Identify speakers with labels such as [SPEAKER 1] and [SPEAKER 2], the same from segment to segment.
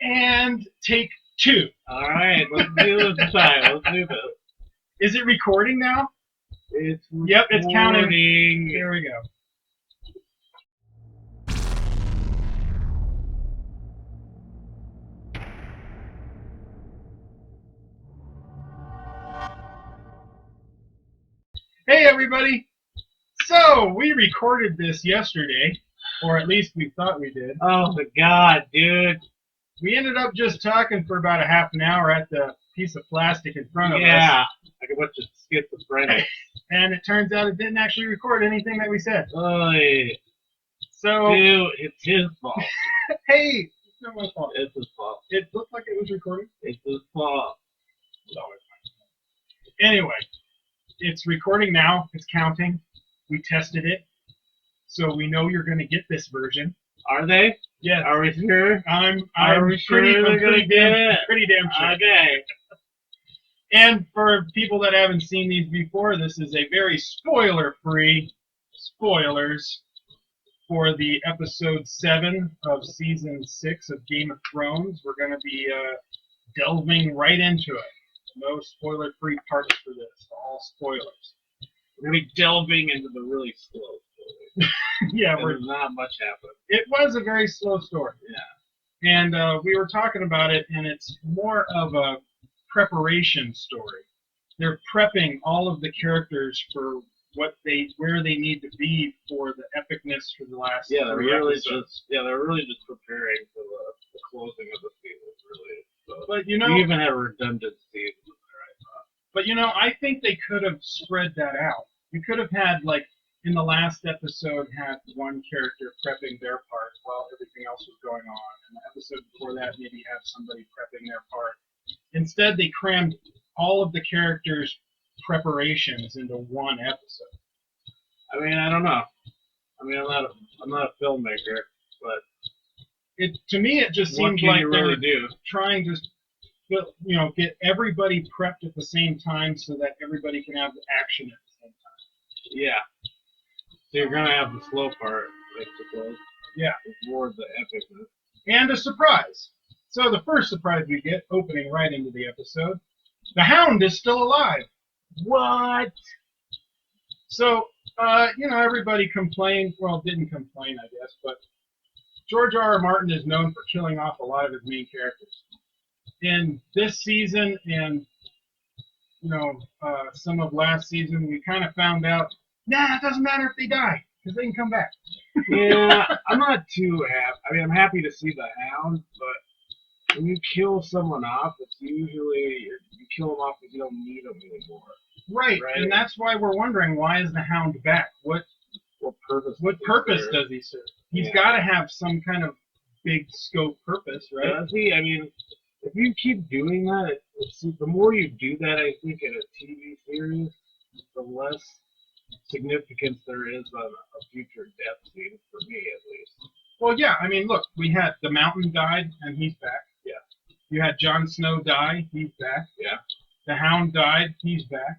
[SPEAKER 1] And take two.
[SPEAKER 2] All right, let's do this time. Let's do this.
[SPEAKER 1] Is it recording now?
[SPEAKER 2] It's
[SPEAKER 1] Yep, it's counting.
[SPEAKER 2] recording.
[SPEAKER 1] Here we go. Hey everybody! So, we recorded this yesterday, or at least we thought we did.
[SPEAKER 2] Oh my god, dude.
[SPEAKER 1] We ended up just talking for about a half an hour at the piece of plastic in front of us.
[SPEAKER 2] Yeah, like a bunch of schizophrenic.
[SPEAKER 1] And it turns out it didn't actually record anything that we said.
[SPEAKER 2] Oy.
[SPEAKER 1] So,
[SPEAKER 2] Dude, it's his fault.
[SPEAKER 1] hey! It's not my fault.
[SPEAKER 2] It's his fault.
[SPEAKER 1] It looked like it was recording.
[SPEAKER 2] It's his fault.
[SPEAKER 1] No, it's fine. Anyway, it's recording now. It's counting. We tested it. So we know you're going to get this version.
[SPEAKER 2] Are they?
[SPEAKER 1] Yes.
[SPEAKER 2] Are we sure?
[SPEAKER 1] I'm
[SPEAKER 2] we sure they're gonna get it?
[SPEAKER 1] Pretty damn sure.
[SPEAKER 2] Okay.
[SPEAKER 1] And for people that haven't seen these before, this is a very spoiler-free spoilers for the episode 7 of season 6 of Game of Thrones. We're going to be delving right into it. No spoiler-free parts for this. All spoilers.
[SPEAKER 2] We're gonna be delving into the really slow story.
[SPEAKER 1] Yeah,
[SPEAKER 2] There's not much happened.
[SPEAKER 1] it was a very slow story.
[SPEAKER 2] Yeah.
[SPEAKER 1] And we were talking about it, and it's more of a preparation story. They're prepping all of the characters for where they need to be for the epicness for the last.
[SPEAKER 2] Yeah, they're
[SPEAKER 1] three
[SPEAKER 2] really
[SPEAKER 1] episodes.
[SPEAKER 2] just preparing for the closing of the season, really. So
[SPEAKER 1] But you know,
[SPEAKER 2] we even have redundancies in there, I thought.
[SPEAKER 1] but you know, I think they could have spread that out. You could have had like in the last episode had one character prepping their part while everything else was going on, and the episode before that maybe had somebody prepping their part. Instead, they crammed all of the characters' preparations into one episode.
[SPEAKER 2] I mean, I don't know. I mean, I'm not a filmmaker, but
[SPEAKER 1] To me, it just
[SPEAKER 2] what
[SPEAKER 1] seemed
[SPEAKER 2] can
[SPEAKER 1] like
[SPEAKER 2] you
[SPEAKER 1] they
[SPEAKER 2] really
[SPEAKER 1] were
[SPEAKER 2] do?
[SPEAKER 1] trying to, get everybody prepped at the same time so that everybody can have the action at the same time.
[SPEAKER 2] Yeah. So you're gonna have the slow part, I suppose.
[SPEAKER 1] Yeah.
[SPEAKER 2] More of the epicness.
[SPEAKER 1] And a surprise. So the first surprise we get, opening right into the episode, the Hound is still alive.
[SPEAKER 2] What?
[SPEAKER 1] So, everybody complained, well, didn't complain, I guess, but George R.R. Martin is known for killing off a lot of his main characters. In this season and, some of last season, we kind of found out, it doesn't matter if they die, because they can come back.
[SPEAKER 2] Yeah, I'm not too happy. I mean, I'm happy to see the Hound, but when you kill someone off, it's usually you kill them off because you don't need them anymore.
[SPEAKER 1] Right,
[SPEAKER 2] Right.
[SPEAKER 1] and that's why we're wondering, why is the Hound back? What
[SPEAKER 2] purpose?
[SPEAKER 1] does he serve? He's got to have some kind of big scope purpose, right?
[SPEAKER 2] Does he? I mean, if you keep doing that, the more you do that, I think, in a TV series, the less significance there is on a future death scene, for me at least.
[SPEAKER 1] Well, yeah, I mean, look, we had the Mountain died, and he's back.
[SPEAKER 2] Yeah.
[SPEAKER 1] You had Jon Snow die, he's back.
[SPEAKER 2] Yeah.
[SPEAKER 1] The Hound died, he's back.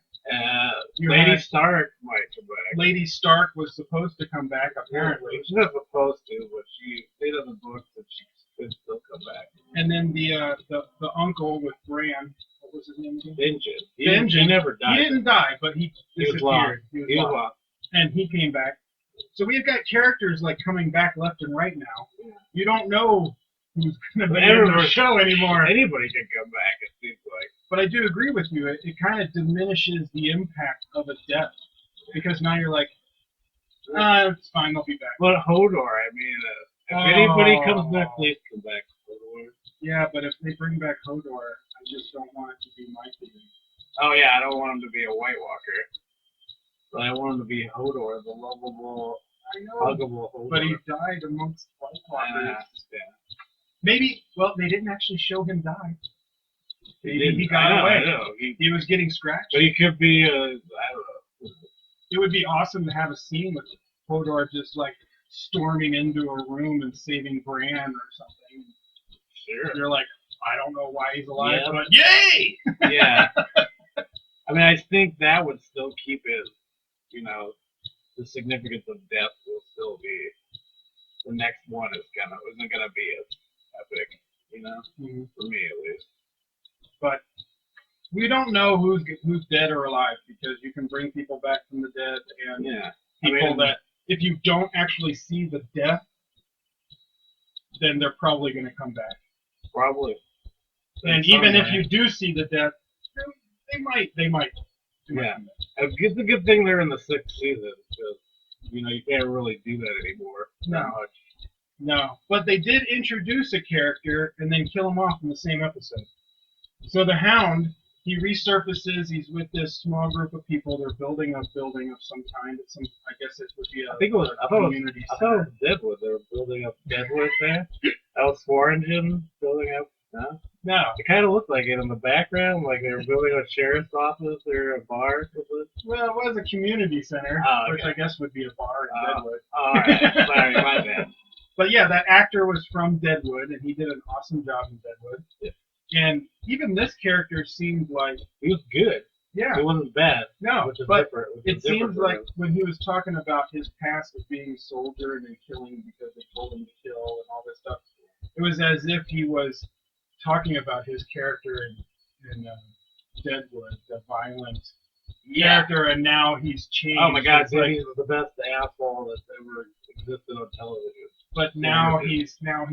[SPEAKER 2] Lady Stark might come back.
[SPEAKER 1] Lady Stark was supposed to come back, apparently.
[SPEAKER 2] She's not supposed to, but she stayed on the books that she could still come back.
[SPEAKER 1] And then the uncle with Bran, what was his name again?
[SPEAKER 2] Vengeance. He never died.
[SPEAKER 1] He didn't die, but he disappeared.
[SPEAKER 2] He was lost.
[SPEAKER 1] And he came back. So we've got characters like coming back left and right now. You don't know who's going to be in the show anymore.
[SPEAKER 2] Anybody can come back, it seems like.
[SPEAKER 1] But I do agree with you. It kind of diminishes the impact of a death. Because now you're like, it's fine, they'll be back.
[SPEAKER 2] But Hodor, I mean, if anybody comes back, please come back. Hodor.
[SPEAKER 1] Yeah, but if they bring back Hodor, I just don't want it to be my feeling.
[SPEAKER 2] Oh, yeah, I don't want him to be a White Walker. But I want him to be Hodor, the lovable, huggable Hodor.
[SPEAKER 1] But he died amongst White Walkers.
[SPEAKER 2] Yeah.
[SPEAKER 1] Maybe, well, they didn't actually show him die. He got
[SPEAKER 2] I
[SPEAKER 1] away.
[SPEAKER 2] know.
[SPEAKER 1] He was getting scratched.
[SPEAKER 2] But he could be, I don't know.
[SPEAKER 1] It would be awesome to have a scene with Hodor just like storming into a room and saving Bran or something.
[SPEAKER 2] Sure.
[SPEAKER 1] You're like, I don't know why he's alive,
[SPEAKER 2] Yeah.
[SPEAKER 1] but yay!
[SPEAKER 2] Yeah. I mean, I think that would still keep it, the significance of death will still be, the next one isn't gonna be as epic, now,
[SPEAKER 1] Mhm.
[SPEAKER 2] for me at least.
[SPEAKER 1] But we don't know who's dead or alive because you can bring people back from the dead and
[SPEAKER 2] Yeah,
[SPEAKER 1] people that if you don't actually see the death, then they're probably going to come back.
[SPEAKER 2] probably.
[SPEAKER 1] And even if you do see the death, they might.
[SPEAKER 2] Yeah, it's a good thing they're in the 6th season because you can't really do that anymore.
[SPEAKER 1] No.
[SPEAKER 2] Not much.
[SPEAKER 1] No, but they did introduce a character and then kill him off in the same episode. So the Hound, he resurfaces. He's with this small group of people. They're building a building of some kind. I guess it would be a
[SPEAKER 2] I think it was. I thought it was Deadwood. They were building up Deadwood there. That was Swearingen building up. No,
[SPEAKER 1] No.
[SPEAKER 2] it kind of looked like it in the background, like they were building a sheriff's office or a bar.
[SPEAKER 1] Well, it was a community center,
[SPEAKER 2] okay.
[SPEAKER 1] which I guess would be a bar in Deadwood.
[SPEAKER 2] All right, sorry, my bad.
[SPEAKER 1] But yeah, that actor was from Deadwood, and he did an awesome job in Deadwood.
[SPEAKER 2] Yeah.
[SPEAKER 1] And even this character seemed like
[SPEAKER 2] he was good.
[SPEAKER 1] Yeah.
[SPEAKER 2] It wasn't bad.
[SPEAKER 1] No,
[SPEAKER 2] which is
[SPEAKER 1] but
[SPEAKER 2] different.
[SPEAKER 1] it seems like when he was talking about his past of being a soldier and then killing because they told him to kill and all this stuff, it was as if he was talking about his character in Deadwood, the violent character, and now he's changed.
[SPEAKER 2] Oh my God, dude, he's the best asshole that's ever existed on television.
[SPEAKER 1] But now he's good.
[SPEAKER 2] Now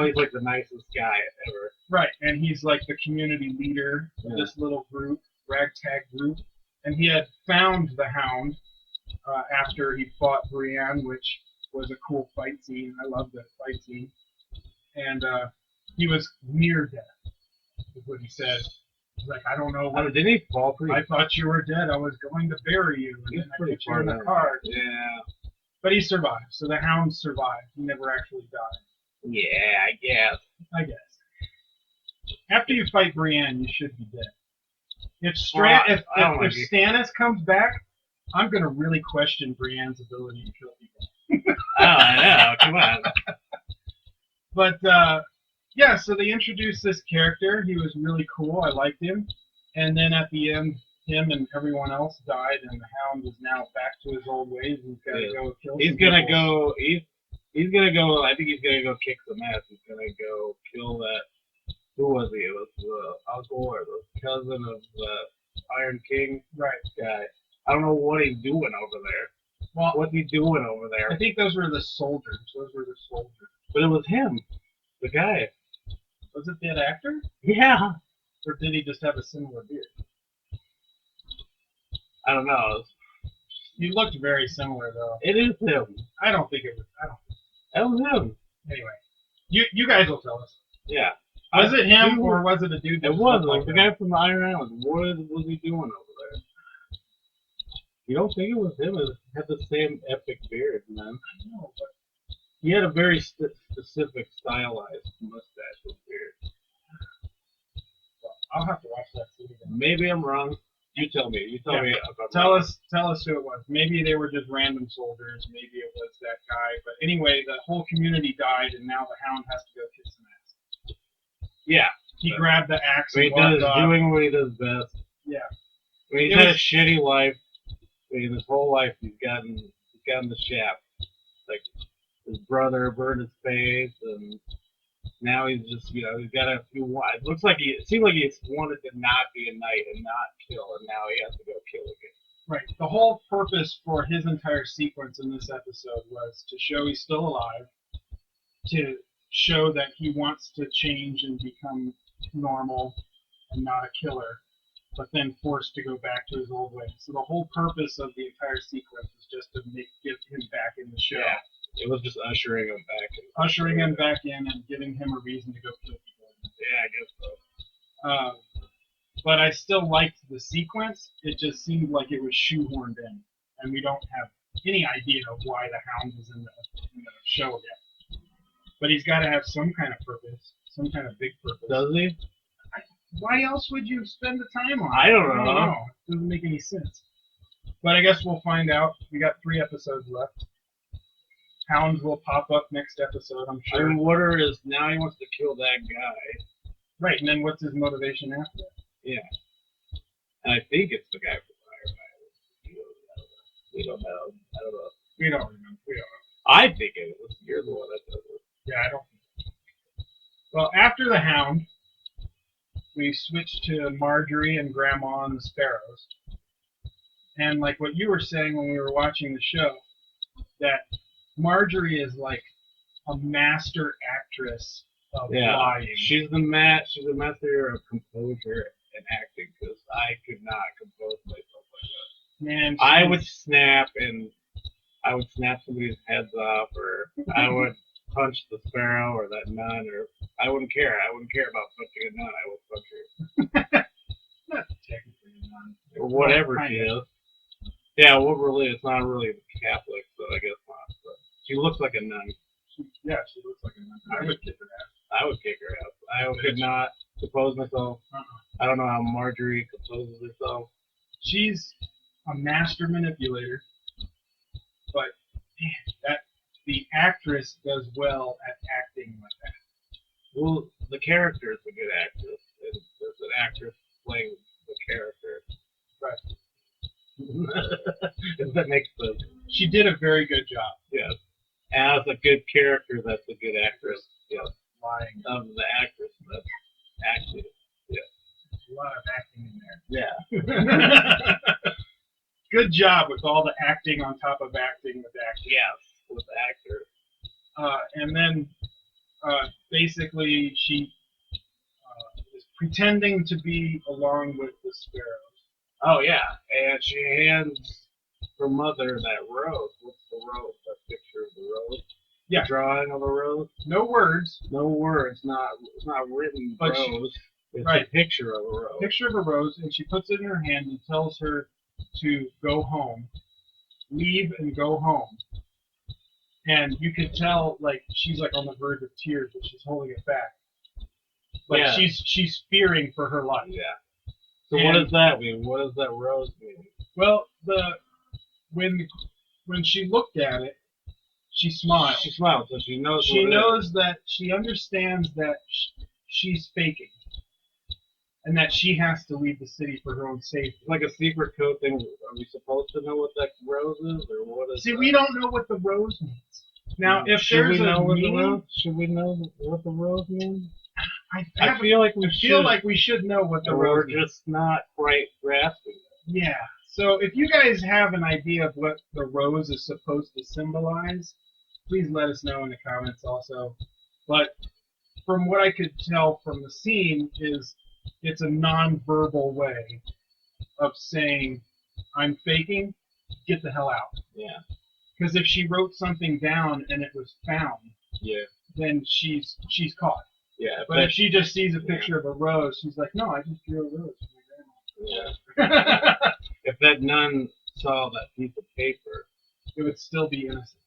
[SPEAKER 2] he's like the nicest guy ever.
[SPEAKER 1] Right, and he's like the community leader of this little group, ragtag group, and he had found the Hound after he fought Brienne, which was a cool fight scene. I love that fight scene, and he was near death, is what he said. He's like, I don't know what.
[SPEAKER 2] Didn't he fall pretty?
[SPEAKER 1] I thought you were dead. I was going to bury you, and then I put you in the car.
[SPEAKER 2] Yeah.
[SPEAKER 1] But he survived. So the Hound survived. He never actually died.
[SPEAKER 2] Yeah, I guess.
[SPEAKER 1] After you fight Brienne, you should be dead. If Stannis comes back, I'm gonna really question Brienne's ability to kill people.
[SPEAKER 2] I know. Come on.
[SPEAKER 1] But yeah, so they introduced this character. He was really cool. I liked him. And then at the end, him and everyone else died, and the Hound is now back to his old ways. He's got to go kill. He's gonna go.
[SPEAKER 2] He's gonna go. I think he's gonna go kick some ass. He's gonna go kill that. Who was he? It was the uncle or the cousin of the Iron King,
[SPEAKER 1] right?
[SPEAKER 2] Guy. I don't know what he's doing over there.
[SPEAKER 1] Well,
[SPEAKER 2] what's he doing over there?
[SPEAKER 1] I think those were the soldiers.
[SPEAKER 2] But it was him, the guy.
[SPEAKER 1] Was it that actor?
[SPEAKER 2] Yeah.
[SPEAKER 1] Or did he just have a similar beard?
[SPEAKER 2] I don't know.
[SPEAKER 1] You looked very similar, though.
[SPEAKER 2] It is him.
[SPEAKER 1] I don't think it was.
[SPEAKER 2] That was him.
[SPEAKER 1] Anyway, you guys will tell us.
[SPEAKER 2] Yeah.
[SPEAKER 1] Was it him or was it a dude?
[SPEAKER 2] It was like the guy from the Iron Islands. What was he doing over there? You don't think it was him? It had the same epic beard, man.
[SPEAKER 1] I know, but
[SPEAKER 2] he had a very specific stylized mustache and beard.
[SPEAKER 1] Well, I'll have to watch that scene again.
[SPEAKER 2] Maybe I'm wrong. You tell me. You tell me.
[SPEAKER 1] Tell us who it was. Maybe they were just random soldiers. Maybe it was that guy. But anyway, the whole community died, and now the Hound has to go kick some ass.
[SPEAKER 2] Yeah.
[SPEAKER 1] He grabbed the axe.
[SPEAKER 2] He does doing what he does best.
[SPEAKER 1] Yeah.
[SPEAKER 2] I mean, he's had a shitty life. I mean, his whole life he's gotten the shaft. Like his brother burned his face, and now he's just he's got a few. It looks like it seemed like he wanted to not be a knight and not kill, and now he has to go kill again.
[SPEAKER 1] Right. The whole purpose for his entire sequence in this episode was to show he's still alive, to show that he wants to change and become normal and not a killer, but then forced to go back to his old ways. So the whole purpose of the entire sequence is just to get him back in the show.
[SPEAKER 2] Yeah. It was just ushering him back.
[SPEAKER 1] Ushering him back in and giving him a reason to go kill people.
[SPEAKER 2] Yeah, I guess so.
[SPEAKER 1] But I still liked the sequence. It just seemed like it was shoehorned in, and we don't have any idea of why the Hound is in the show yet. But he's got to have some kind of purpose, some kind of big purpose.
[SPEAKER 2] Does he?
[SPEAKER 1] Why else would you spend the time on it?
[SPEAKER 2] I don't know.
[SPEAKER 1] It doesn't make any sense. But I guess we'll find out. We got 3 episodes left. Hound will pop up next episode, I'm sure.
[SPEAKER 2] I mean, Water is now he wants to kill that guy.
[SPEAKER 1] Right, and then what's his motivation after that?
[SPEAKER 2] Yeah. And I think it's the guy from Iron Islands. We don't know. I don't know.
[SPEAKER 1] We don't remember.
[SPEAKER 2] I think it was. You're the one that does it.
[SPEAKER 1] Yeah, I don't. Well, after the Hound, we switched to Marjorie and Grandma and the Sparrows. And like what you were saying when we were watching the show, that Marjorie is like a master actress of lying.
[SPEAKER 2] She's the master of composure and acting, because I could not compose myself like that.
[SPEAKER 1] Man,
[SPEAKER 2] I would snap somebody's heads off, or I would punch the sparrow or that nun, or I wouldn't care. I wouldn't care about punching a nun. I would punch her.
[SPEAKER 1] Not technically a nun.
[SPEAKER 2] Or whatever she is. Yeah, well, really, it's not really Catholic, so I guess not. But she looks like a nun.
[SPEAKER 1] Yeah, she looks like a nun. I would kick her ass.
[SPEAKER 2] I would kick her ass. I could not compose myself. I don't know how Marjorie composes herself.
[SPEAKER 1] She's a master manipulator, but man, the actress does well at acting like that.
[SPEAKER 2] Well, the character is a good actress. There's an actress playing the character.
[SPEAKER 1] Right.
[SPEAKER 2] If that makes sense.
[SPEAKER 1] She did a very good job.
[SPEAKER 2] Yes. As a good character, that's a good actress. Yes.
[SPEAKER 1] Lying.
[SPEAKER 2] Of the actress that's acting. Yes.
[SPEAKER 1] There's a lot of acting in there.
[SPEAKER 2] Yeah.
[SPEAKER 1] Good job with all the acting on top of acting with acting.
[SPEAKER 2] Yes, with the actor.
[SPEAKER 1] And then basically she is pretending to be along with the Sparrows.
[SPEAKER 2] Oh, yeah. And she hands her mother that rose. What's the rose? That picture of the rose?
[SPEAKER 1] Yeah.
[SPEAKER 2] The drawing of a rose?
[SPEAKER 1] No words.
[SPEAKER 2] No words. It's not written
[SPEAKER 1] But
[SPEAKER 2] rose. It's
[SPEAKER 1] right.
[SPEAKER 2] a picture of a rose.
[SPEAKER 1] Picture of a rose, and she puts it in her hand and tells her to go home. Leave and go home. And you can tell, like, she's like on the verge of tears, but she's holding it back. Like she's fearing for her life.
[SPEAKER 2] Yeah. So what does that mean? What does that rose mean?
[SPEAKER 1] Well, when she looked at it, she smiled.
[SPEAKER 2] She smiled, so she knows.
[SPEAKER 1] She knows that she understands that she's faking, and that she has to leave the city for her own safety.
[SPEAKER 2] Like a secret code thing. Are we supposed to know what that rose is, or what is?
[SPEAKER 1] See, we don't know what the rose means. Now, if
[SPEAKER 2] should
[SPEAKER 1] there's
[SPEAKER 2] we know
[SPEAKER 1] a
[SPEAKER 2] what
[SPEAKER 1] meaning,
[SPEAKER 2] the rose? Should we know what the rose means?
[SPEAKER 1] I
[SPEAKER 2] feel like
[SPEAKER 1] we should know what the rose means.
[SPEAKER 2] We're just not quite grasping it.
[SPEAKER 1] Yeah. So if you guys have an idea of what the rose is supposed to symbolize, please let us know in the comments also. But from what I could tell from the scene is it's a non-verbal way of saying, I'm faking, get the hell out.
[SPEAKER 2] Yeah.
[SPEAKER 1] Because if she wrote something down and it was found, then she's caught.
[SPEAKER 2] Yeah.
[SPEAKER 1] But if she just sees a picture of a rose, she's like, no, I just drew a rose for my
[SPEAKER 2] Yeah.
[SPEAKER 1] grandma.
[SPEAKER 2] If that nun saw that piece of paper,
[SPEAKER 1] it would still be innocent.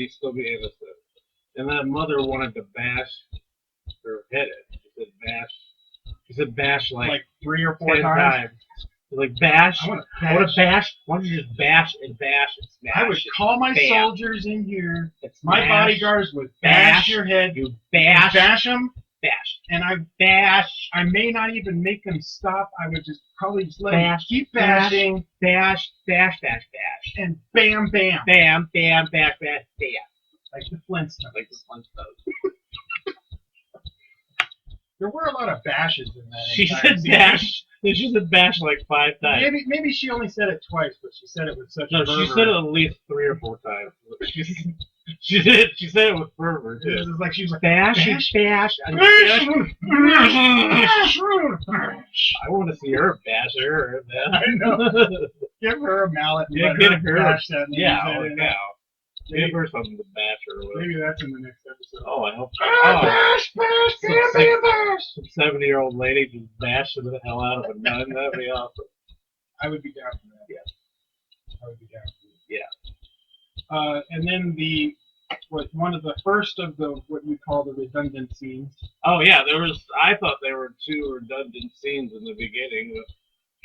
[SPEAKER 2] Still be innocent. And that mother wanted to bash her head in. She said bash like
[SPEAKER 1] 3 or 4
[SPEAKER 2] 10
[SPEAKER 1] times.
[SPEAKER 2] Like bash.
[SPEAKER 1] I want
[SPEAKER 2] to bash. Why don't you just bash and smash?
[SPEAKER 1] I would call my soldiers in here. My
[SPEAKER 2] Smash,
[SPEAKER 1] bodyguards would bash your head.
[SPEAKER 2] You bash
[SPEAKER 1] them.
[SPEAKER 2] Bash.
[SPEAKER 1] And I may not even make them stop. I would just probably just let them keep bashing.
[SPEAKER 2] Bash.
[SPEAKER 1] And bam, bam.
[SPEAKER 2] Bam, bam, bash, bam.
[SPEAKER 1] Like the Flintstones. There were a lot of bashes in that.
[SPEAKER 2] She said bash. She said bash like 5 times.
[SPEAKER 1] Maybe she only said it twice, but she said it with such fervor.
[SPEAKER 2] She said it at least 3 or 4 times. She did. She said it with fervor too.
[SPEAKER 1] It was like she was like
[SPEAKER 2] bash.
[SPEAKER 1] I
[SPEAKER 2] want to see her bash her.
[SPEAKER 1] I know. Give her a mallet. And
[SPEAKER 2] get her
[SPEAKER 1] bash that.
[SPEAKER 2] Give her something to bash her with.
[SPEAKER 1] Maybe that's in the next episode.
[SPEAKER 2] Oh, I hope so.
[SPEAKER 1] Bash, bash.
[SPEAKER 2] Some 70-year-old lady just bashing the hell out of a nun. That'd be awesome.
[SPEAKER 1] I would be down for that.
[SPEAKER 2] Yeah.
[SPEAKER 1] I would be down for that.
[SPEAKER 2] Yeah.
[SPEAKER 1] And then one of the first of the what you call the redundant scenes.
[SPEAKER 2] Oh yeah, I thought there were 2 redundant scenes in the beginning with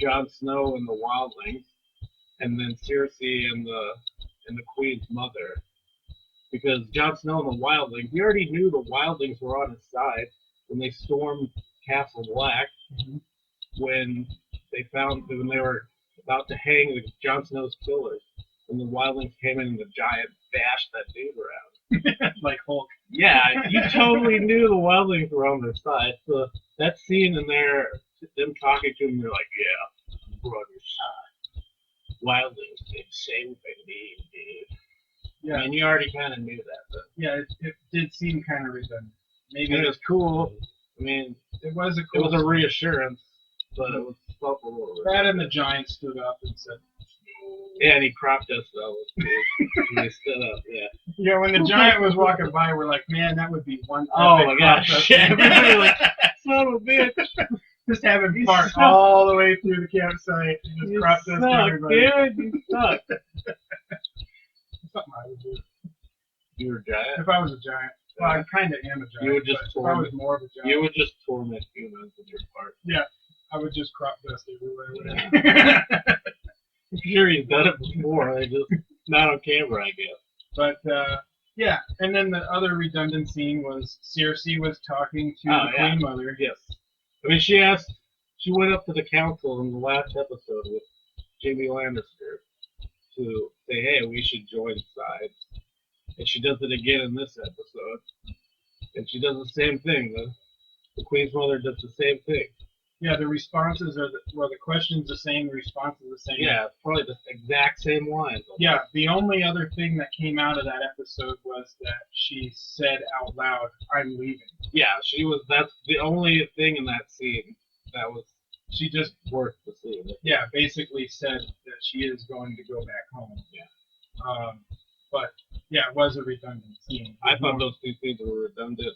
[SPEAKER 2] Jon Snow and the wildlings, and then Cersei and the Queen's mother. Because Jon Snow and the wildlings, we already knew the wildlings were on his side when they stormed Castle Black.
[SPEAKER 1] Mm-hmm.
[SPEAKER 2] When they were about to hang Jon Snow's killers. And the wildlings came in and the giant bashed that dude around.
[SPEAKER 1] Like Hulk.
[SPEAKER 2] Yeah, you totally knew the wildlings were on their side. So that scene in there, them talking to him, they're like, yeah, we're on your side. Wildlings did the same thing they did.
[SPEAKER 1] Yeah.
[SPEAKER 2] I mean, you already kind of knew that, but
[SPEAKER 1] Yeah, it did seem kind of redundant. Maybe
[SPEAKER 2] it was cool. I mean,
[SPEAKER 1] it was a
[SPEAKER 2] it
[SPEAKER 1] cool.
[SPEAKER 2] was a reassurance, but it was felt a little.
[SPEAKER 1] Brad and the giant stood up and said,
[SPEAKER 2] Yeah, and he cropped us though. When he stood up, yeah.
[SPEAKER 1] yeah, when the giant was walking by, we're like, man, that would be one.
[SPEAKER 2] Oh
[SPEAKER 1] epic
[SPEAKER 2] my gosh!
[SPEAKER 1] crop
[SPEAKER 2] Yeah,
[SPEAKER 1] dusting."
[SPEAKER 2] everybody like, son of a bitch.
[SPEAKER 1] Just have him
[SPEAKER 2] You
[SPEAKER 1] fart
[SPEAKER 2] suck.
[SPEAKER 1] all the way through the campsite and just
[SPEAKER 2] You
[SPEAKER 1] crop
[SPEAKER 2] suck,
[SPEAKER 1] dust everybody.
[SPEAKER 2] dude. You suck.
[SPEAKER 1] Something I would do
[SPEAKER 2] You were a giant.
[SPEAKER 1] if I was a giant. Well, I kind of am a giant.
[SPEAKER 2] You would just
[SPEAKER 1] but if I was more of a giant,
[SPEAKER 2] You would just torment humans with your fart.
[SPEAKER 1] I would just crop dust everywhere.
[SPEAKER 2] I'm sure you've done it before. They just not on camera, I guess.
[SPEAKER 1] But yeah, and then the other redundant scene was Cersei was talking to
[SPEAKER 2] Oh,
[SPEAKER 1] the
[SPEAKER 2] yeah.
[SPEAKER 1] Queen Mother.
[SPEAKER 2] Yes. I mean, she went up to the council in the last episode with Jaime Lannister to say, hey, we should join sides. And she does it again in this episode. And she does the same thing. The Queen's Mother does the same thing.
[SPEAKER 1] Yeah, the responses are the question's the same, the response is the same.
[SPEAKER 2] Yeah, probably the exact same lines.
[SPEAKER 1] Yeah, the only other thing that came out of that episode was that she said out loud, "I'm leaving."
[SPEAKER 2] Yeah, that's the only thing in that scene that was
[SPEAKER 1] She just,
[SPEAKER 2] worth the scene.
[SPEAKER 1] yeah, basically said that she is going to go back home.
[SPEAKER 2] Yeah.
[SPEAKER 1] But yeah, it was a redundant scene.
[SPEAKER 2] I thought those two scenes were redundant,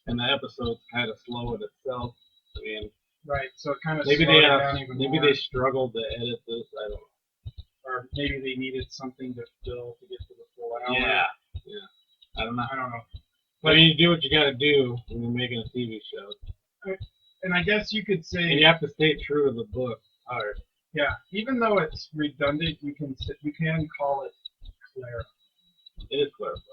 [SPEAKER 2] and the episode's kind of slow in itself. I mean,
[SPEAKER 1] Right, so it kind of
[SPEAKER 2] maybe
[SPEAKER 1] slowed it down even
[SPEAKER 2] maybe
[SPEAKER 1] more.
[SPEAKER 2] they struggled to edit this. I don't know.
[SPEAKER 1] Or maybe they needed something to fill to get to the full hour.
[SPEAKER 2] Yeah. I don't know.
[SPEAKER 1] But
[SPEAKER 2] I mean, you do what you got to do when you're making a TV show,
[SPEAKER 1] and I guess you could say,
[SPEAKER 2] and you have to stay true to the book. All right.
[SPEAKER 1] yeah, even though it's redundant, you can call it Clara.
[SPEAKER 2] It is clarifying.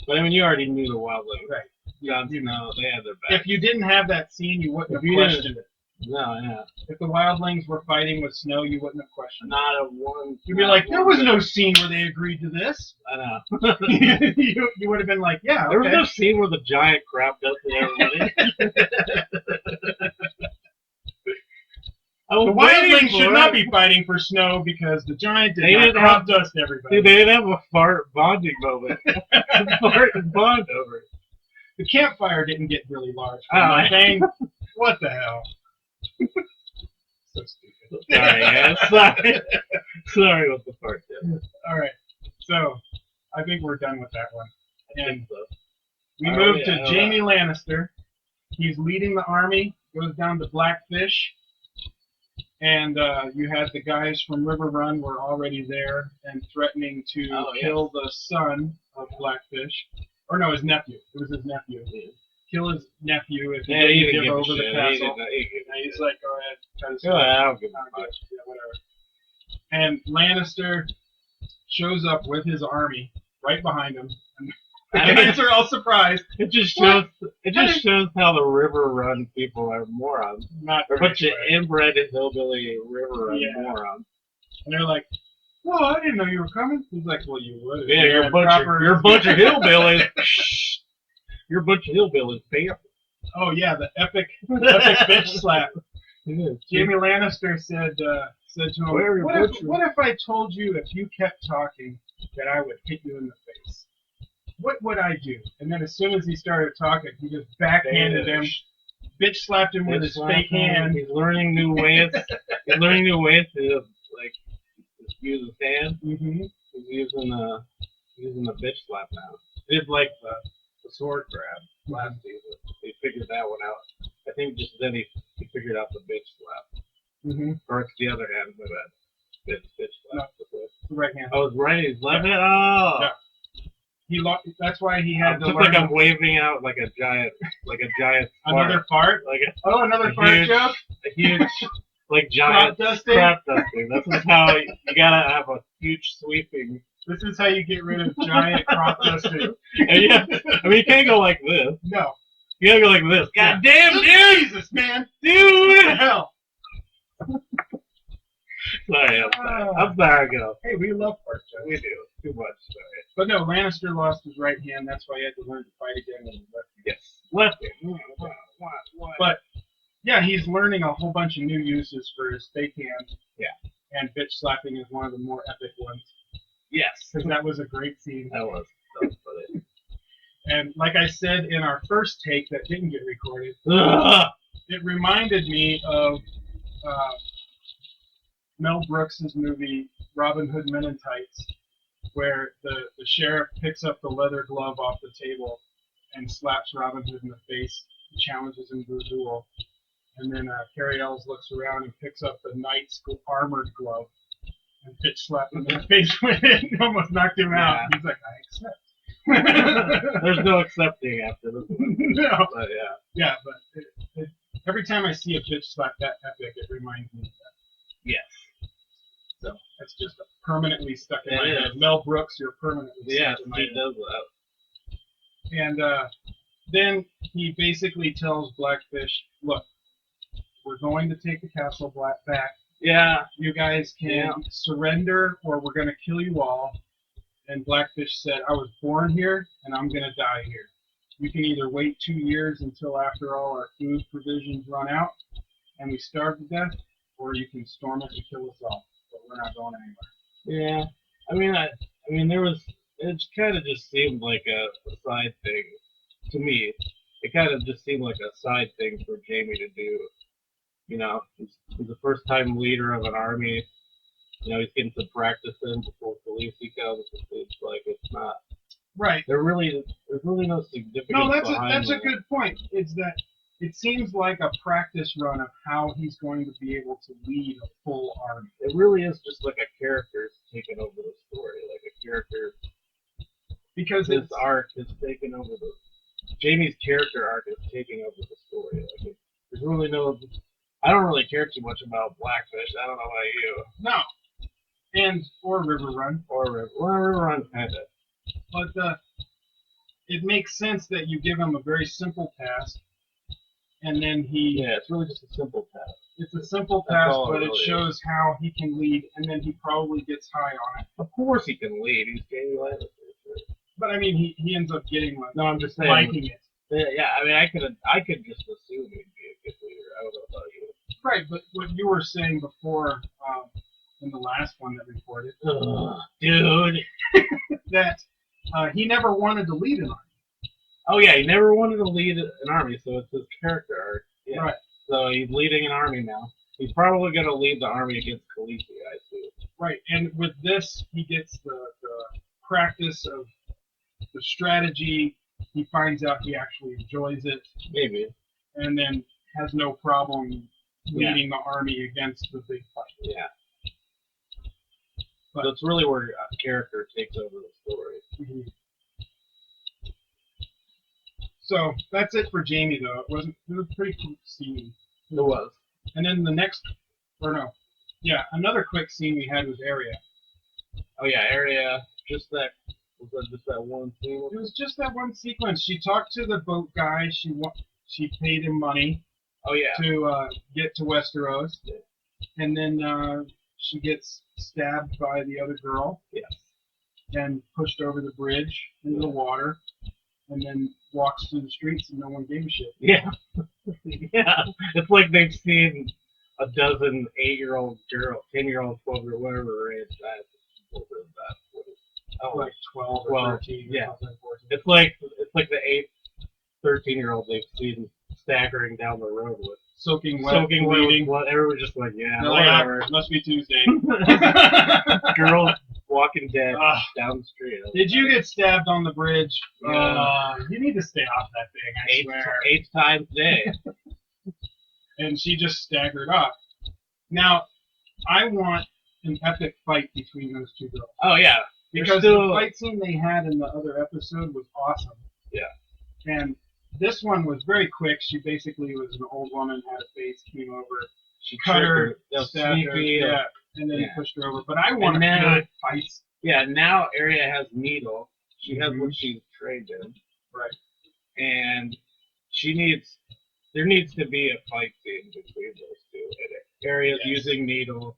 [SPEAKER 2] But I mean, you already knew the wildlings.
[SPEAKER 1] Right.
[SPEAKER 2] Jon Snow, they had their back.
[SPEAKER 1] If you didn't have that scene, you wouldn't
[SPEAKER 2] If
[SPEAKER 1] have
[SPEAKER 2] you
[SPEAKER 1] questioned it.
[SPEAKER 2] No, yeah.
[SPEAKER 1] If the wildlings were fighting with Snow, you wouldn't have questioned it.
[SPEAKER 2] Not a one.
[SPEAKER 1] You'd be like, there was no scene where they agreed to this.
[SPEAKER 2] I know.
[SPEAKER 1] you would have been like, yeah,
[SPEAKER 2] There was
[SPEAKER 1] okay.
[SPEAKER 2] no scene where the giant crap dusted everybody. I was
[SPEAKER 1] The
[SPEAKER 2] waiting
[SPEAKER 1] wildlings
[SPEAKER 2] for
[SPEAKER 1] should
[SPEAKER 2] it.
[SPEAKER 1] not be fighting for Snow because the giant did
[SPEAKER 2] They
[SPEAKER 1] not
[SPEAKER 2] didn't
[SPEAKER 1] crop
[SPEAKER 2] have-
[SPEAKER 1] dust everybody.
[SPEAKER 2] Dude, they didn't have a fart bonding moment. Fart and bond over it.
[SPEAKER 1] The campfire didn't get really large.
[SPEAKER 2] Oh,
[SPEAKER 1] I'm saying, what the hell? So stupid.
[SPEAKER 2] Sorry, yeah. Sorry. Sorry with the fart there.
[SPEAKER 1] All right. So, I think we're done with that one. And
[SPEAKER 2] So,
[SPEAKER 1] we
[SPEAKER 2] Oh,
[SPEAKER 1] move
[SPEAKER 2] yeah,
[SPEAKER 1] to
[SPEAKER 2] all
[SPEAKER 1] Jaime Lannister. He's leading the army, goes down to Blackfish. And you had the guys from River Run were already there and threatening to
[SPEAKER 2] Oh, yeah.
[SPEAKER 1] kill the son of Blackfish. Or no, his nephew. It was his nephew. Kill his nephew if he
[SPEAKER 2] yeah, he
[SPEAKER 1] didn't
[SPEAKER 2] didn't
[SPEAKER 1] give
[SPEAKER 2] give a
[SPEAKER 1] over
[SPEAKER 2] shit.
[SPEAKER 1] the
[SPEAKER 2] He
[SPEAKER 1] castle.
[SPEAKER 2] didn't-
[SPEAKER 1] And he's like, go ahead, try to
[SPEAKER 2] Go ahead, I don't give a
[SPEAKER 1] Oh,
[SPEAKER 2] fuck.
[SPEAKER 1] good. Yeah, whatever. And Lannister shows up with his army right behind him. And the guys are all surprised.
[SPEAKER 2] It just shows how the River Run people are morons.
[SPEAKER 1] Not
[SPEAKER 2] They're a
[SPEAKER 1] very
[SPEAKER 2] bunch of
[SPEAKER 1] surprised.
[SPEAKER 2] inbred hillbilly River Run
[SPEAKER 1] Yeah.
[SPEAKER 2] morons.
[SPEAKER 1] And they're like, "Whoa, I didn't know you were coming." He's like, "Well, you would."
[SPEAKER 2] Yeah, you're a bunch of hillbillies. Shh. You're a bunch of hillbillies, bam.
[SPEAKER 1] Oh yeah, the epic bitch slap.
[SPEAKER 2] It is.
[SPEAKER 1] Jaime Lannister said to him,
[SPEAKER 2] Where are your
[SPEAKER 1] what
[SPEAKER 2] butchers?"
[SPEAKER 1] if I told you if you kept talking that I would hit you in the face? What would I do? And then as soon as he started talking, he just backhanded him, bitch slapped him with his fake hand.
[SPEAKER 2] He's learning new ways. He's learning new ways to like use his hand.
[SPEAKER 1] Mm-hmm.
[SPEAKER 2] He's using the bitch slap now. He did like the sword grab last season. He figured that one out. I think just then he figured out the bitch slap.
[SPEAKER 1] Mm-hmm.
[SPEAKER 2] Or it's the other hand for that bitch slap.
[SPEAKER 1] The right hand.
[SPEAKER 2] I was right. He's left hand. Oh.
[SPEAKER 1] Yeah. That's why he had to
[SPEAKER 2] Just
[SPEAKER 1] learn
[SPEAKER 2] like I'm waving out like a giant
[SPEAKER 1] another fart.
[SPEAKER 2] like
[SPEAKER 1] Another
[SPEAKER 2] a
[SPEAKER 1] fart
[SPEAKER 2] huge-
[SPEAKER 1] joke.
[SPEAKER 2] a huge like giant
[SPEAKER 1] Crop dusting.
[SPEAKER 2] crop dusting. This is how you gotta have a huge sweeping.
[SPEAKER 1] This is how you get rid of giant crop dusting.
[SPEAKER 2] And yeah, I mean you can't go like this.
[SPEAKER 1] No.
[SPEAKER 2] You gotta go like this. God damn, dude!
[SPEAKER 1] Jesus, man.
[SPEAKER 2] Dude!
[SPEAKER 1] What the hell?
[SPEAKER 2] Sorry, I'm sorry, go.
[SPEAKER 1] Hey, we love pork chops.
[SPEAKER 2] We do. Too much, sorry.
[SPEAKER 1] But no, Lannister lost his right hand. That's why he had to learn to fight again with his left hand.
[SPEAKER 2] Yes. Left it. What?
[SPEAKER 1] But yeah, he's learning a whole bunch of new uses for his fake hand.
[SPEAKER 2] Yeah.
[SPEAKER 1] And bitch slapping is one of the more epic ones.
[SPEAKER 2] Yes.
[SPEAKER 1] Because that was a great scene.
[SPEAKER 2] That was funny.
[SPEAKER 1] And like I said in our first take that didn't get recorded, it reminded me of Mel Brooks' movie Robin Hood Men in Tights, where the sheriff picks up the leather glove off the table and slaps Robin Hood in the face, challenges him to a duel. And then Carrie Ells looks around and picks up the knight's armored glove and bitch slapped him in the face with it and almost knocked him out. He's like, I accept.
[SPEAKER 2] There's no accepting after this one.
[SPEAKER 1] No.
[SPEAKER 2] But yeah.
[SPEAKER 1] Yeah, but every time I see a bitch slap that epic, it reminds me of that.
[SPEAKER 2] Yes.
[SPEAKER 1] So that's just permanently stuck in my
[SPEAKER 2] It
[SPEAKER 1] head.
[SPEAKER 2] is.
[SPEAKER 1] Mel Brooks, you're permanently
[SPEAKER 2] Yeah,
[SPEAKER 1] stuck in my
[SPEAKER 2] he
[SPEAKER 1] head.
[SPEAKER 2] does that.
[SPEAKER 1] And then he basically tells Blackfish, look, we're going to take the castle back.
[SPEAKER 2] Yeah.
[SPEAKER 1] You guys can surrender or we're going to kill you all. And Blackfish said, I was born here and I'm going to die here. You can either wait 2 years until after all our food provisions run out and we starve to death, or you can storm it and kill us all. But we're not going anywhere.
[SPEAKER 2] Yeah. I mean, it kind of just seemed like a side thing to me. It kind of just seemed like a side thing for Jamie to do. You know, he's the first time leader of an army. You know, he's getting some practice in before Khaleesi comes. It's like it's not
[SPEAKER 1] Right.
[SPEAKER 2] there's really no significance.
[SPEAKER 1] No, that's
[SPEAKER 2] behind
[SPEAKER 1] a good point. It's that it seems like a practice run of how he's going to be able to lead a full army.
[SPEAKER 2] It really is just like a character's taking over the story, like a character,
[SPEAKER 1] because
[SPEAKER 2] his arc is taking over Jamie's character arc is taking over the story. Like there's really no. I don't really care too much about Blackfish. I don't know about you.
[SPEAKER 1] No. Or River Run.
[SPEAKER 2] River Run kind of.
[SPEAKER 1] But it makes sense that you give him a very simple task, and then
[SPEAKER 2] Yeah, it's really just a simple task.
[SPEAKER 1] It's a simple
[SPEAKER 2] That's
[SPEAKER 1] task,
[SPEAKER 2] all it
[SPEAKER 1] but it
[SPEAKER 2] really
[SPEAKER 1] shows how he can lead, and then he probably gets high on it.
[SPEAKER 2] Of course he can lead. He's Jamie Lannister.
[SPEAKER 1] But I mean, he ends up getting like
[SPEAKER 2] No, I'm just saying.
[SPEAKER 1] liking it.
[SPEAKER 2] Yeah, I mean, I could just assume he'd be a good leader. I don't know about you.
[SPEAKER 1] Right, but what you were saying before in the last one that reported,
[SPEAKER 2] Dude.
[SPEAKER 1] that he never wanted to lead an army.
[SPEAKER 2] Oh yeah, he never wanted to lead an army, so it's his character arc. Yeah.
[SPEAKER 1] Right.
[SPEAKER 2] So he's leading an army now. He's probably going to lead the army against Khaleesi, I assume.
[SPEAKER 1] Right, and with this, he gets the practice of the strategy. He finds out he actually enjoys it.
[SPEAKER 2] Maybe.
[SPEAKER 1] And then has no problem leading the army against the big fight.
[SPEAKER 2] Yeah.
[SPEAKER 1] But
[SPEAKER 2] so it's really where a character takes over the story.
[SPEAKER 1] Mm-hmm. So that's it for Jamie, though. It was pretty cool scene.
[SPEAKER 2] It was.
[SPEAKER 1] And then another quick scene we had was Arya.
[SPEAKER 2] Oh yeah, Arya. Just that one scene.
[SPEAKER 1] It was just that one sequence. She talked to the boat guy. She paid him money.
[SPEAKER 2] Oh yeah.
[SPEAKER 1] To get to Westeros, and then she gets stabbed by the other girl.
[SPEAKER 2] Yes. And
[SPEAKER 1] pushed over the bridge into the water, and then walks through the streets and no one gave a shit.
[SPEAKER 2] Yeah. Yeah. It's like they've seen a dozen 8-year-old girl, 10-year-old, 12-year-old, whatever age that. Oh,
[SPEAKER 1] like 12 or 13.
[SPEAKER 2] Yeah. It's like the 13-year-old they've seen staggering down the road with
[SPEAKER 1] soaking wet,
[SPEAKER 2] bleeding. Everyone's just like, yeah,
[SPEAKER 1] whatever. It must be Tuesday.
[SPEAKER 2] Girls walking dead down the street.
[SPEAKER 1] Did you get stabbed on the bridge?
[SPEAKER 2] Yeah.
[SPEAKER 1] You need to stay off that thing. I swear.
[SPEAKER 2] 8 times a day.
[SPEAKER 1] And she just staggered off. Now, I want an epic fight between those two girls.
[SPEAKER 2] Oh yeah,
[SPEAKER 1] because the fight scene they had in the other episode was awesome.
[SPEAKER 2] Yeah. And
[SPEAKER 1] this one was very quick. She basically was an old woman, had a face, came over, she cut her, stabbed her, and then pushed her over. But I want to good fights.
[SPEAKER 2] Yeah, now Arya has Needle. She has what she's trained in.
[SPEAKER 1] Right.
[SPEAKER 2] And there needs to be a fight scene between those two. And Arya's using Needle.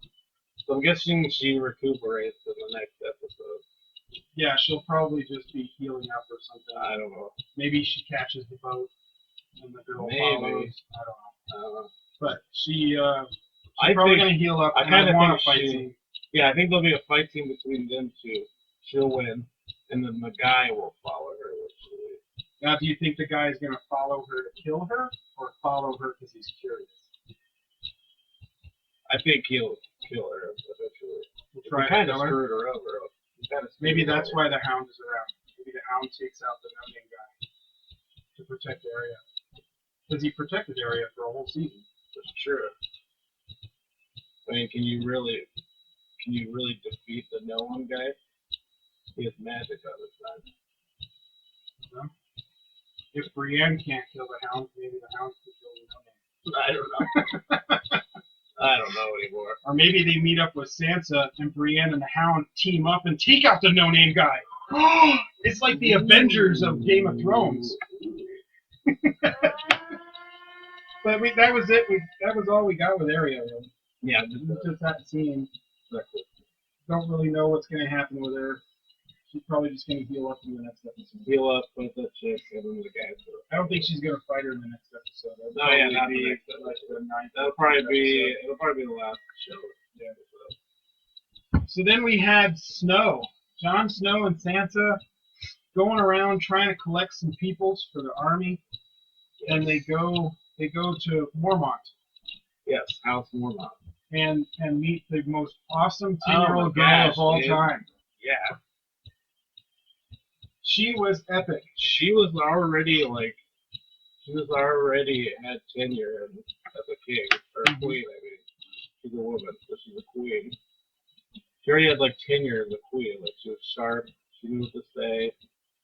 [SPEAKER 2] So I'm guessing she recuperates in the next episode.
[SPEAKER 1] Yeah, she'll probably just be healing up or something.
[SPEAKER 2] I don't know.
[SPEAKER 1] Maybe she catches the boat and the girl
[SPEAKER 2] Maybe.
[SPEAKER 1] follows. I don't know. But she's
[SPEAKER 2] I
[SPEAKER 1] probably
[SPEAKER 2] think-
[SPEAKER 1] gonna heal up.
[SPEAKER 2] I
[SPEAKER 1] and I
[SPEAKER 2] kinda
[SPEAKER 1] want a
[SPEAKER 2] think
[SPEAKER 1] fight
[SPEAKER 2] she-
[SPEAKER 1] scene.
[SPEAKER 2] Yeah, I think there'll be a fight scene between them two. She'll win, and then the guy will follow her.
[SPEAKER 1] Now, do you think the guy's gonna follow her to kill her, or follow her because he's curious?
[SPEAKER 2] I think he'll kill her eventually.
[SPEAKER 1] We'll
[SPEAKER 2] He
[SPEAKER 1] try
[SPEAKER 2] kind
[SPEAKER 1] to
[SPEAKER 2] of
[SPEAKER 1] kill her.
[SPEAKER 2] screwed her over. He kinda screwed
[SPEAKER 1] Maybe
[SPEAKER 2] her
[SPEAKER 1] that's
[SPEAKER 2] over.
[SPEAKER 1] why the Hound is around. Maybe the Hound takes out the no-name guy to protect the area. Because he protected the area for a whole season.
[SPEAKER 2] That's true. I mean, can you really defeat the no one guy? He has magic on his side.
[SPEAKER 1] If Brienne can't kill the Hound, maybe the Hound can kill the no-name.
[SPEAKER 2] I don't know. I don't know anymore.
[SPEAKER 1] Or maybe they meet up with Sansa and Brienne and the Hound team up and take out the no-name guy. It's like the Avengers of Game of Thrones. But that was it. That was all we got with Arya. Really.
[SPEAKER 2] Yeah,
[SPEAKER 1] Just that scene. Don't really know what's going to happen with her. She's probably just going to heal up in the next episode.
[SPEAKER 2] heal up with the chick and then the guy.
[SPEAKER 1] I don't think she's going to fight her in the next episode.
[SPEAKER 2] No, yeah, not the
[SPEAKER 1] Maybe
[SPEAKER 2] next
[SPEAKER 1] like the ninth.
[SPEAKER 2] That'll probably be the last show.
[SPEAKER 1] Yeah. So then we had Snow, Jon Snow and Sansa going around trying to collect some peoples for the army, and they go to Mormont
[SPEAKER 2] Yes, House Mormont.
[SPEAKER 1] and meet the most awesome
[SPEAKER 2] Oh my
[SPEAKER 1] 10-year-old girl
[SPEAKER 2] gosh,
[SPEAKER 1] of all
[SPEAKER 2] dude.
[SPEAKER 1] time.
[SPEAKER 2] Yeah,
[SPEAKER 1] She was epic.
[SPEAKER 2] she was already had tenure as a king or a queen. I mean, she's a woman, so she's a queen. She already had like tenure as a queen. Like she was sharp. She knew what to say.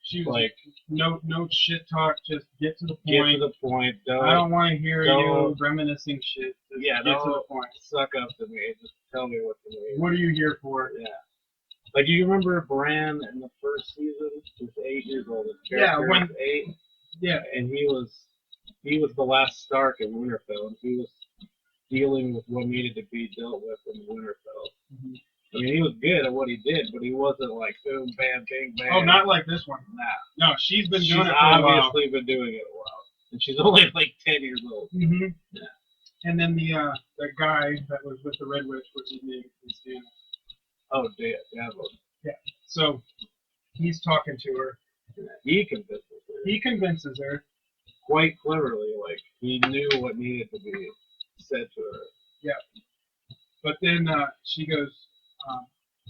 [SPEAKER 1] She was
[SPEAKER 2] Like
[SPEAKER 1] no shit talk. Just get to the
[SPEAKER 2] get
[SPEAKER 1] point.
[SPEAKER 2] to the point.
[SPEAKER 1] I don't want to hear you
[SPEAKER 2] don't-
[SPEAKER 1] reminiscing shit. Just
[SPEAKER 2] Yeah,
[SPEAKER 1] get to the
[SPEAKER 2] don't
[SPEAKER 1] point.
[SPEAKER 2] suck up to me. Just tell me what to do.
[SPEAKER 1] What are you here for?
[SPEAKER 2] Yeah. Like, do you remember Bran in the first season? He was 8 years old. His
[SPEAKER 1] Yeah,
[SPEAKER 2] character
[SPEAKER 1] when-
[SPEAKER 2] was 8,
[SPEAKER 1] Yeah,
[SPEAKER 2] and he was the last Stark in Winterfell, and he was dealing with what needed to be dealt with in Winterfell.
[SPEAKER 1] Mhm.
[SPEAKER 2] I mean, he was good at what he did, but he wasn't like boom, bam, bing, bang.
[SPEAKER 1] Oh, not like this one.
[SPEAKER 2] Nah.
[SPEAKER 1] No, she's been
[SPEAKER 2] She's
[SPEAKER 1] doing it for a while.
[SPEAKER 2] obviously been doing it a while, and she's only like 10 years old.
[SPEAKER 1] Mm-hmm.
[SPEAKER 2] Yeah.
[SPEAKER 1] And then the guy that was with the Red Witch, what's his name? Christiana.
[SPEAKER 2] Oh, Davos.
[SPEAKER 1] So he's talking to her.
[SPEAKER 2] He convinces her
[SPEAKER 1] He convinces her.
[SPEAKER 2] quite cleverly. Like he knew what needed to be said to her.
[SPEAKER 1] But then she goes,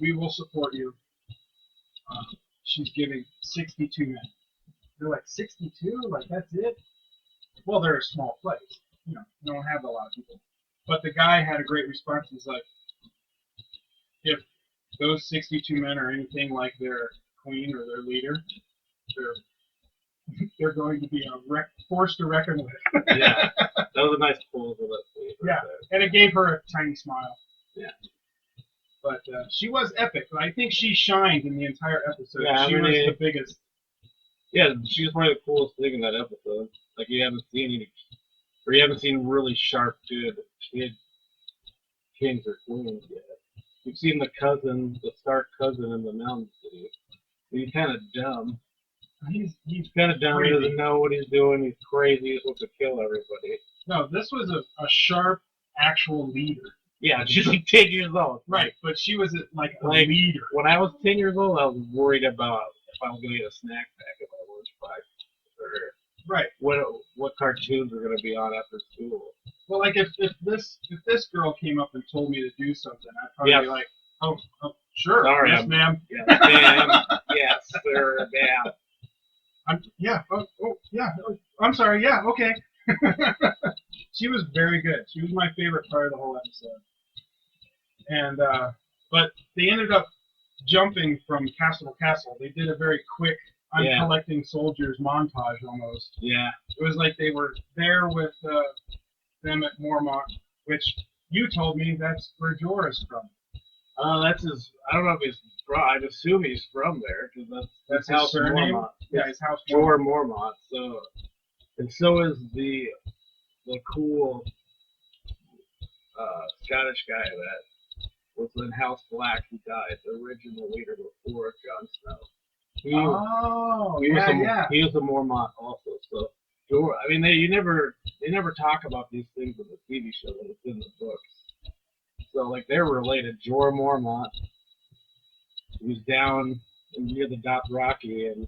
[SPEAKER 1] "We will support you." She's giving 62 men. They're like 62, like that's it. Well, they're a small place, you don't have a lot of people. But the guy had a great response. He's like, "If those 62 men are anything like their queen or their leader, they're going to be a force to reckon with."
[SPEAKER 2] Yeah, that was a nice pull for that scene.
[SPEAKER 1] Yeah. And it gave her a tiny smile.
[SPEAKER 2] Yeah.
[SPEAKER 1] But she was epic. I think she shined in the entire episode.
[SPEAKER 2] Yeah,
[SPEAKER 1] she was the biggest.
[SPEAKER 2] Yeah, she was probably the coolest thing in that episode. Like you haven't seen really sharp, good kings or queens yet. You've seen the Stark cousin in the Mountain City. He's kind of dumb.
[SPEAKER 1] He's
[SPEAKER 2] kind of dumb. He
[SPEAKER 1] crazy.
[SPEAKER 2] doesn't know what he's doing. He's crazy. He's supposed to kill everybody.
[SPEAKER 1] No, this was a sharp, actual leader.
[SPEAKER 2] Yeah, she's like 10 years old.
[SPEAKER 1] Right, but she was like a
[SPEAKER 2] Like,
[SPEAKER 1] leader.
[SPEAKER 2] When I was 10 years old, I was worried about if I was going to get a snack pack at my lunch box, or
[SPEAKER 1] Right.
[SPEAKER 2] what cartoons were going to be on after school.
[SPEAKER 1] Well, like if this girl came up and told me to do something, I'd probably
[SPEAKER 2] Yes.
[SPEAKER 1] be like, oh sure,
[SPEAKER 2] Sorry,
[SPEAKER 1] yes, ma'am.
[SPEAKER 2] Yes, ma'am. Yes, sir, ma'am.
[SPEAKER 1] Yeah. Yeah. I'm sorry. Yeah. Okay. She was very good. She was my favorite part of the whole episode. And but they ended up jumping from castle to castle. They did a very quick "I'm
[SPEAKER 2] Yeah.
[SPEAKER 1] collecting soldiers" montage almost.
[SPEAKER 2] Yeah.
[SPEAKER 1] It was like they were there with them at Mormont, which you told me that's where Jorah's from.
[SPEAKER 2] That's his. I don't know if he's from. I'd assume he's from there because
[SPEAKER 1] That's
[SPEAKER 2] his house
[SPEAKER 1] his
[SPEAKER 2] in
[SPEAKER 1] surname.
[SPEAKER 2] Mormont.
[SPEAKER 1] Yeah, his house.
[SPEAKER 2] Jorah Mormont. So, and so is the cool Scottish guy that was in House Black who died, the original leader before Jon Snow. He was a Mormont also. So, I mean, they never talk about these things in the TV show, but it's in the books. So, like, they're related. Jorah Mormont, who's down near the Dothraki and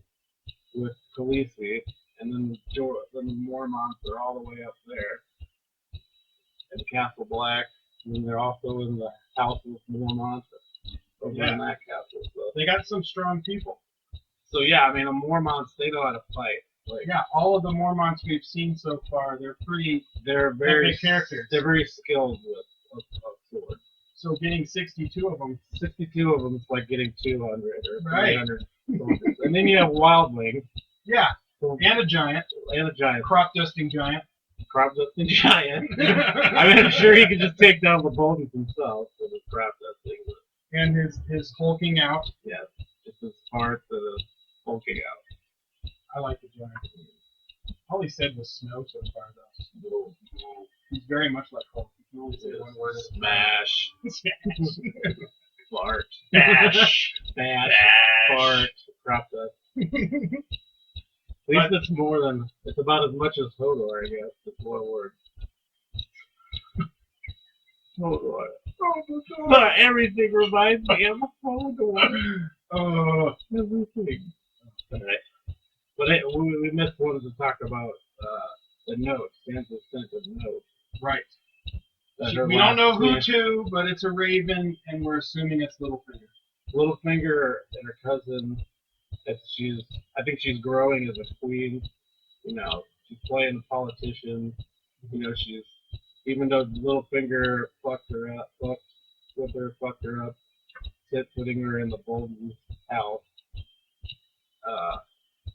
[SPEAKER 2] with Khaleesi, and then the Mormonts are all the way up there in Castle Black, and they're also in the House of Mormont over in that castle. So
[SPEAKER 1] They got some strong people.
[SPEAKER 2] So yeah, I mean, the Mormonts, they know how to fight. Like,
[SPEAKER 1] Yeah, all of the Mormonts we've seen so far,
[SPEAKER 2] they're very
[SPEAKER 1] epic characters.
[SPEAKER 2] They're very skilled with swords.
[SPEAKER 1] So getting 62 of them.
[SPEAKER 2] 62 of them is like getting 200 or
[SPEAKER 1] Right.
[SPEAKER 2] 300 soldiers. And then you have Wildling.
[SPEAKER 1] Yeah, and a giant. Crop dusting giant.
[SPEAKER 2] Crop dusting giant. I mean, I'm sure he could just take down the Boltons himself with his crop dusting.
[SPEAKER 1] And his hulking out.
[SPEAKER 2] Yeah, just as smart as hulking out.
[SPEAKER 1] I like the giant. All he said was Snow so far, though. He's very much like Hulk. He can only say one word.
[SPEAKER 2] Smash.
[SPEAKER 1] Smash.
[SPEAKER 2] Fart.
[SPEAKER 1] Bash.
[SPEAKER 2] Bash. Fart. Crop dust. At least it's more than, it's about as much as Hodor, I guess. It's one word. Hodor. Everything reminds me of Hodor. Everything. Alright. But we missed one to talk about the note. Sansa sent a note.
[SPEAKER 1] Right. We don't know who to, but it's a raven, and we're assuming it's Littlefinger.
[SPEAKER 2] Littlefinger and her cousin. I think she's growing as a queen. You know, she's playing the politician. You know, even though Littlefinger fucked her up, putting her in the Bolton's house.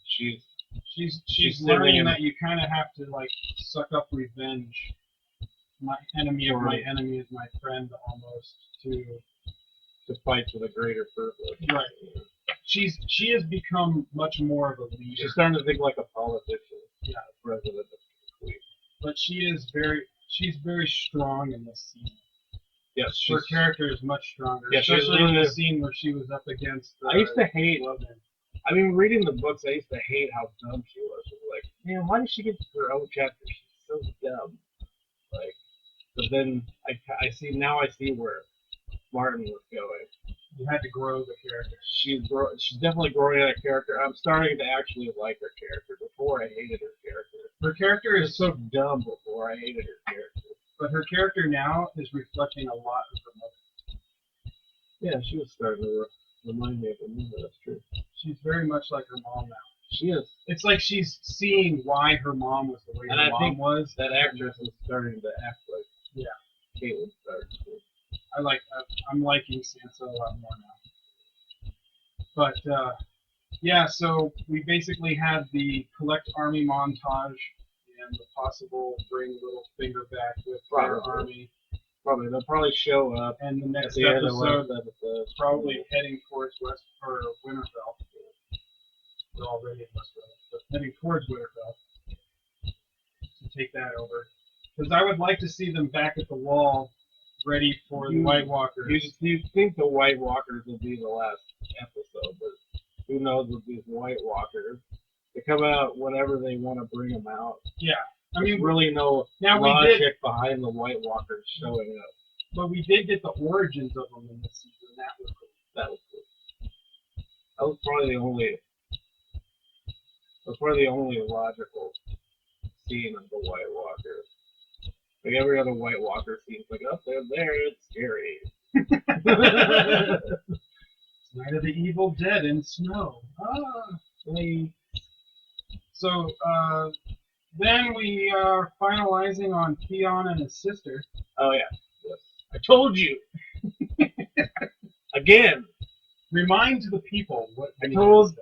[SPEAKER 2] She's
[SPEAKER 1] learning that you kind of have to like suck up revenge. My enemy of my enemy is my friend, almost
[SPEAKER 2] to fight for the greater purpose.
[SPEAKER 1] Right. She has become much more of a leader.
[SPEAKER 2] She's starting to think like a politician.
[SPEAKER 1] Yeah,
[SPEAKER 2] president of the queen.
[SPEAKER 1] But she's very strong in this scene.
[SPEAKER 2] Yes,
[SPEAKER 1] her character is much stronger.
[SPEAKER 2] Yeah,
[SPEAKER 1] especially in the scene where she was up against.
[SPEAKER 2] I used to hate. I mean, reading the books, I used to hate how dumb she was. It was like, man, why did she get her own chapter? She's so dumb. Like, but then I see where Martin was going.
[SPEAKER 1] You had to grow the character.
[SPEAKER 2] She's definitely growing that character. I'm starting to actually like her character. Before I hated her character.
[SPEAKER 1] Her character is
[SPEAKER 2] so dumb. Before I hated her character.
[SPEAKER 1] But her character now is reflecting a lot of her mother.
[SPEAKER 2] Yeah, she was starting to remind me of her mother. That's true.
[SPEAKER 1] She's very much like her mom now.
[SPEAKER 2] She is.
[SPEAKER 1] It's like she's seeing why her mom was the way her mom was.
[SPEAKER 2] That actress is starting to act like Caitlin started to.
[SPEAKER 1] I'm liking Sansa a lot more now. But yeah, so we basically had the collect army montage and the possible bring Littlefinger back with their army.
[SPEAKER 2] Probably they'll probably show up,
[SPEAKER 1] and the next episode is probably heading towards Winterfell. They're already in Westeros, but heading towards Winterfell to take that over. Because I would like to see them back at the wall, ready for the White Walkers.
[SPEAKER 2] You think the White Walkers will be the last episode, but who knows with these White Walkers? They come out whenever they want to bring them out.
[SPEAKER 1] Yeah. I mean,
[SPEAKER 2] really no logic behind the White Walkers showing up.
[SPEAKER 1] But we did get the origins of them in this season. That was cool.
[SPEAKER 2] That was probably the only logical scene of the White Walkers. Like every other White Walker seems like, oh, they're there, it's scary.
[SPEAKER 1] It's Night of the Evil Dead in snow. So, then we are finalizing on Theon and his sister.
[SPEAKER 2] Oh, yeah. Yes. I told you! Again!
[SPEAKER 1] Remind the people what
[SPEAKER 2] I told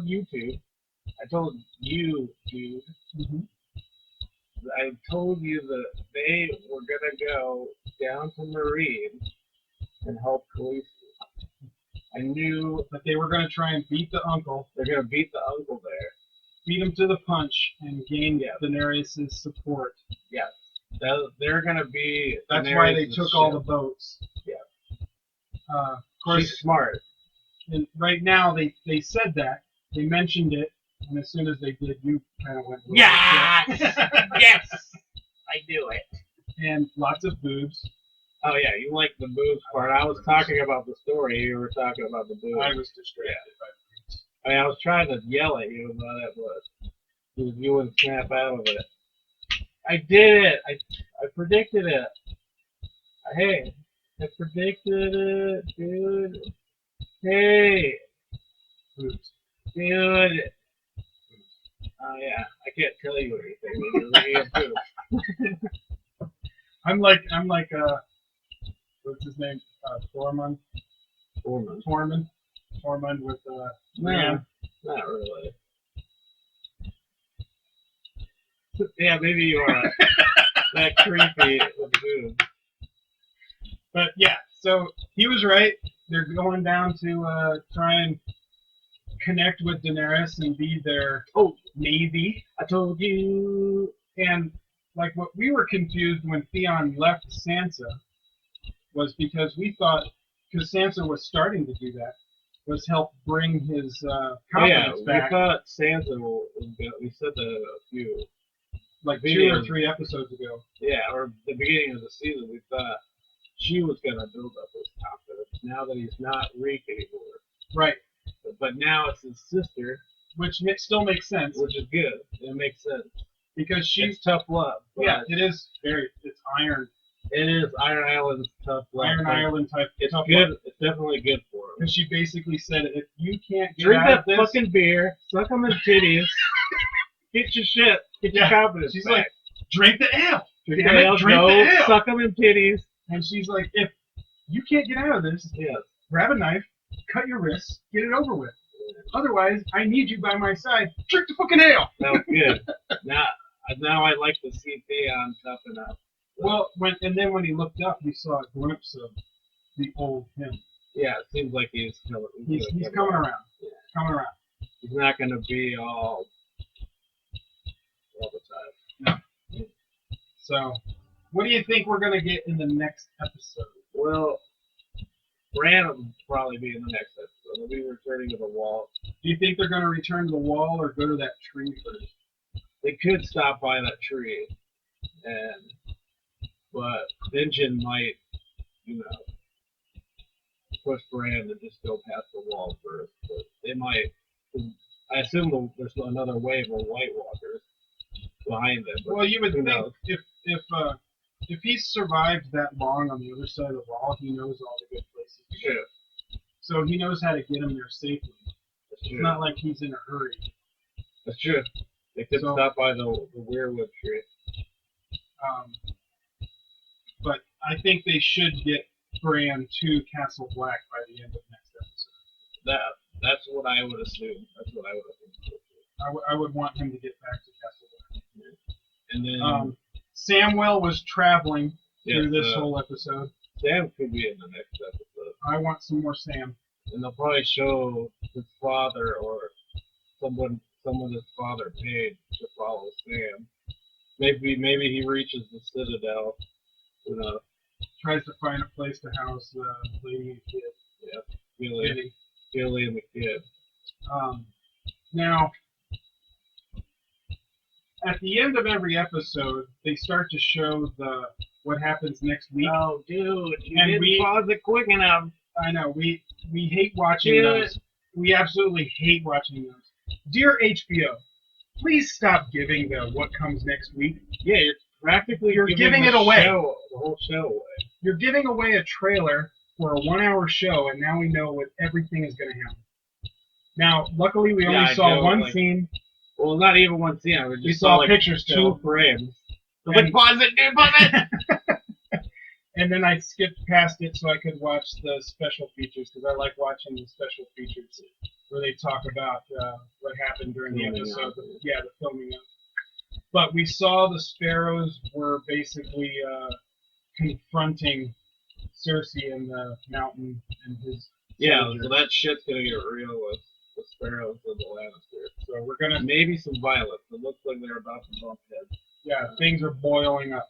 [SPEAKER 2] you two. I told you, dude.
[SPEAKER 1] Mm-hmm.
[SPEAKER 2] I told you that they were going to go down to Marine and help Khaleesi. I knew
[SPEAKER 1] that they were going to try and beat the uncle.
[SPEAKER 2] They're going to beat the uncle there.
[SPEAKER 1] Beat him to the punch and gain Daenerys' support.
[SPEAKER 2] Yes. They're going to be...
[SPEAKER 1] That's why they took all the boats.
[SPEAKER 2] Yeah.
[SPEAKER 1] Of course,
[SPEAKER 2] She's smart.
[SPEAKER 1] and right now they said that. They mentioned it, and as soon as they did, you kind of went,
[SPEAKER 2] Yes! Yes! I knew it.
[SPEAKER 1] And lots of boobs.
[SPEAKER 2] Oh, yeah, you like the boobs part. I was talking about the story. You were talking about the boobs.
[SPEAKER 1] I was distracted by boobs.
[SPEAKER 2] I mean, I was trying to yell at you about it, but you wouldn't snap out of it. I did it. I predicted it. Hey, I predicted it, dude. Hey,
[SPEAKER 1] Boobs.
[SPEAKER 2] dude. Oh yeah, I can't tell you anything when you're looking at boobs.
[SPEAKER 1] I'm like what's his name? Tormund. Tormund with
[SPEAKER 2] No, not really. Yeah, maybe you are that creepy with boobs.
[SPEAKER 1] But yeah, so he was right. They're going down to try and connect with Daenerys and be their navy.
[SPEAKER 2] I told you.
[SPEAKER 1] And like what we were confused when Theon left Sansa was because we thought, because Sansa was starting to do that, was help bring his confidence back.
[SPEAKER 2] We thought Sansa was good. We said that a few,
[SPEAKER 1] like 2 or 3 episodes ago.
[SPEAKER 2] Yeah, or the beginning of the season, we thought she was gonna build up his confidence. Now that he's not Reek anymore,
[SPEAKER 1] right?
[SPEAKER 2] But now it's his sister,
[SPEAKER 1] which still makes sense.
[SPEAKER 2] Which is good. It makes sense
[SPEAKER 1] because she's
[SPEAKER 2] tough love.
[SPEAKER 1] Yeah, it is it's iron.
[SPEAKER 2] It is Iron Island's tough love.
[SPEAKER 1] Iron Island type.
[SPEAKER 2] It's
[SPEAKER 1] tough
[SPEAKER 2] good.
[SPEAKER 1] Love.
[SPEAKER 2] It's definitely good for him.
[SPEAKER 1] And she basically said, if you can't get
[SPEAKER 2] drink
[SPEAKER 1] out
[SPEAKER 2] that
[SPEAKER 1] of this,
[SPEAKER 2] fucking beer, suck on the titties, get your shit, get your confidence.
[SPEAKER 1] She's
[SPEAKER 2] back.
[SPEAKER 1] like, drink the ale.
[SPEAKER 2] Drink the ale, suck them in titties.
[SPEAKER 1] And she's like, if you can't get out of this, grab a knife, cut your wrists, get it over with. Otherwise, I need you by my side. Drink the fucking ale.
[SPEAKER 2] That was good. now I like to see Theon toughen up.
[SPEAKER 1] Well, then when he looked up, he saw a glimpse of the old him.
[SPEAKER 2] Yeah, it seems like he's coming
[SPEAKER 1] around. Yeah. Coming around.
[SPEAKER 2] He's not going to be all the time.
[SPEAKER 1] No. So, what do you think we're going to get in the next episode?
[SPEAKER 2] Well, Bran will probably be in the next episode. They'll be returning to the wall.
[SPEAKER 1] Do you think they're going to return to the wall or go to that tree first?
[SPEAKER 2] They could stop by that tree, but Vengeance might, push Bran to just go past the wall first. But they might. I assume there's another wave of White Walkers behind them.
[SPEAKER 1] Well, you would think if he's survived that long on the other side of the wall, he knows all the good places to go. So he knows how to get him there safely. It's not like he's in a hurry.
[SPEAKER 2] That's true. They could stop by the weirwood tree.
[SPEAKER 1] But I think they should get Bran to Castle Black by the end of next episode.
[SPEAKER 2] That's what I would assume. That's what I would assume.
[SPEAKER 1] I would want him to get back to Castle Black.
[SPEAKER 2] Yeah. And then
[SPEAKER 1] Samwell was traveling through this whole episode.
[SPEAKER 2] Sam could be in the next episode.
[SPEAKER 1] I want some more Sam.
[SPEAKER 2] And they'll probably show his father or someone his father paid to follow Sam. Maybe he reaches the Citadel.
[SPEAKER 1] Tries to find a place to house Lady and the kid.
[SPEAKER 2] Yeah, Billy and the kid.
[SPEAKER 1] Now, at the end of every episode, they start to show what happens next week.
[SPEAKER 2] Oh, dude, you didn't pause it quick enough.
[SPEAKER 1] I know, we hate watching those. We absolutely hate watching those. Dear HBO, please stop giving the what comes next week.
[SPEAKER 2] Yeah, you're
[SPEAKER 1] giving it away.
[SPEAKER 2] The whole show away.
[SPEAKER 1] You're giving away a trailer for a 1-hour show, and now we know what everything is going to happen. Now, luckily, we only saw one scene.
[SPEAKER 2] Well, not even one scene.
[SPEAKER 1] We saw pictures still.
[SPEAKER 2] 2 frames.
[SPEAKER 1] And,
[SPEAKER 2] pause it, dude, pause it!
[SPEAKER 1] And then I skipped past it so I could watch the special features, because I like watching the special features where they talk about what happened during the episode. Yeah, the filming of. But we saw the Sparrows were basically confronting Cersei in the mountain and his.
[SPEAKER 2] Yeah, so that shit's gonna get real with the Sparrows and the Lannisters. So we're gonna maybe some violence. It looks like they're about to bump heads.
[SPEAKER 1] Yeah, things are boiling up.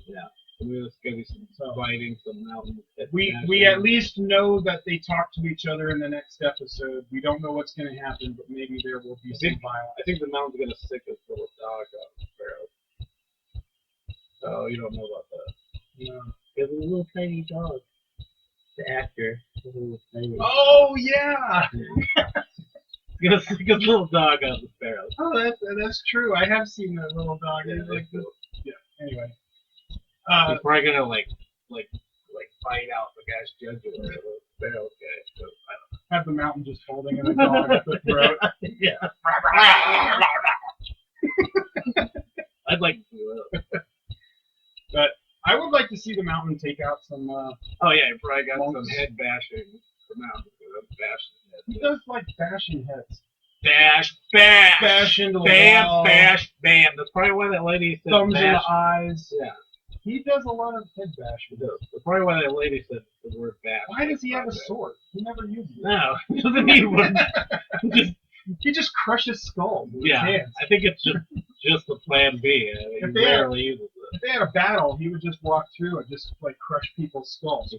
[SPEAKER 2] Yeah. I mean, there's gonna be some fighting, some mountain.
[SPEAKER 1] We at least know that they talk to each other in the next episode. We don't know what's going to happen, but maybe there will be some violence.
[SPEAKER 2] I think the mountain's gonna sick his little dog on the sparrow. Oh, you don't know about that.
[SPEAKER 1] No.
[SPEAKER 3] There's a little tiny dog. The actor.
[SPEAKER 1] Oh yeah.
[SPEAKER 2] He's gonna stick his little dog on the sparrow.
[SPEAKER 1] Oh, that's true. I have seen that little dog. He's like this. Yeah. Anyway.
[SPEAKER 2] He's probably gonna like fight out the guy's jugular, the sparrow guy. So, I don't know.
[SPEAKER 1] Have the mountain just holding in a dog at the throat.
[SPEAKER 2] Yeah. I'd like to do it.
[SPEAKER 1] But I would like to see the mountain take out some.
[SPEAKER 2] Oh yeah, he probably got some head bashing. The mountain bashing head.
[SPEAKER 1] He does like bashing heads.
[SPEAKER 2] Bash
[SPEAKER 1] into the
[SPEAKER 2] bam,
[SPEAKER 1] wall.
[SPEAKER 2] bash, bam. That's probably why that lady said
[SPEAKER 1] Thumbs
[SPEAKER 2] bash.
[SPEAKER 1] in the eyes.
[SPEAKER 2] Yeah.
[SPEAKER 1] He does a lot of head bashing.
[SPEAKER 2] That's probably why that lady said the word bash.
[SPEAKER 1] Why does he have a sword? He never uses it.
[SPEAKER 2] No, he doesn't need one.
[SPEAKER 1] He just crushes skulls with his
[SPEAKER 2] Yeah,
[SPEAKER 1] hands.
[SPEAKER 2] I think it's just the plan B. I mean, he rarely uses it.
[SPEAKER 1] If they had a battle, he would just walk through and just like crush people's skulls.